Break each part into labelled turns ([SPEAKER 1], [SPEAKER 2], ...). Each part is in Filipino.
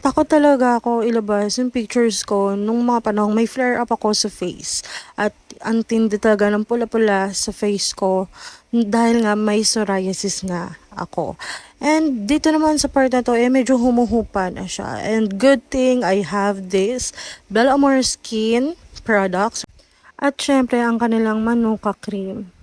[SPEAKER 1] Takot talaga ako ilabas yung pictures ko nung mga panahong may flare up ako sa face. At ang tindi talaga ng pula-pula sa face ko dahil nga may psoriasis nga ako. And dito naman sa part na to, medyo humuhupa na siya. And good thing I have this Bella Amor Skin products. At syempre, ang kanilang Manuka Cream.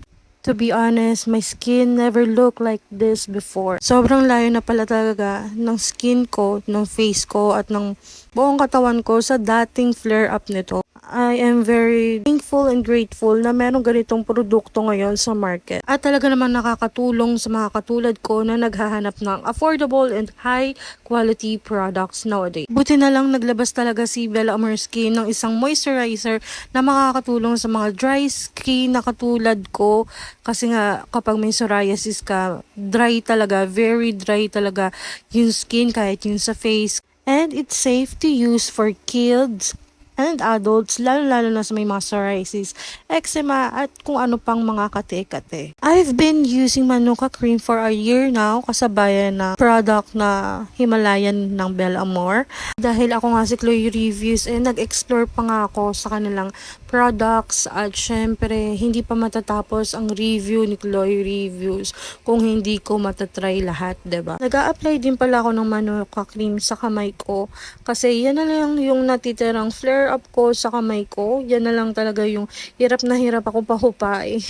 [SPEAKER 1] To be honest, my skin never looked like this before. Sobrang layo na pala talaga ng skin ko, ng face ko, at ng buong katawan ko sa dating flare-up nito. I am very thankful and grateful na meron ganitong produkto ngayon sa market. At talaga naman nakakatulong sa mga katulad ko na naghahanap ng affordable and high quality products nowadays. Buti na lang naglabas talaga si Bella Amor Skin ng isang moisturizer na makakatulong sa mga dry skin na katulad ko. Kasi nga kapag may psoriasis ka, dry talaga, very dry talaga yung skin kahit yung sa face. And it's safe to use for kids and adults, lalo-lalo na sa may mga psoriasis, eczema, at kung ano pang mga kate-kate. I've been using Manuka Cream for a year now, kasabayan na product na Himalayan ng Bella Amor. Dahil ako nga si Chloe Reviews, nag-explore pa nga ako sa kanilang products, at syempre, hindi pa matatapos ang review ni Chloe Reviews kung hindi ko matatry lahat, diba? Nag-a-apply din pala ako ng Manuka Cream sa kamay ko, kasi yan na lang yung natitirang flare up ko sa kamay ko. Yan na lang talaga yung hirap na hirap ako pahupain.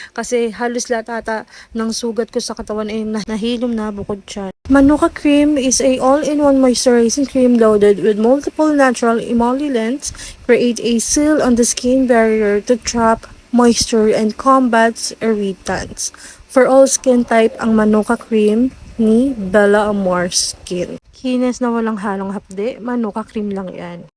[SPEAKER 1] Kasi halos lahat ata ng sugat ko sa katawan nahilom na bukod siya. Manuka Cream is a all-in-one moisturizing cream loaded with multiple natural emollients, create a seal on the skin barrier to trap moisture and combats irritants. For all skin type, ang Manuka Cream ni Bella Amor Skin. Kinis na walang halong hapde, Manuka Cream lang yan.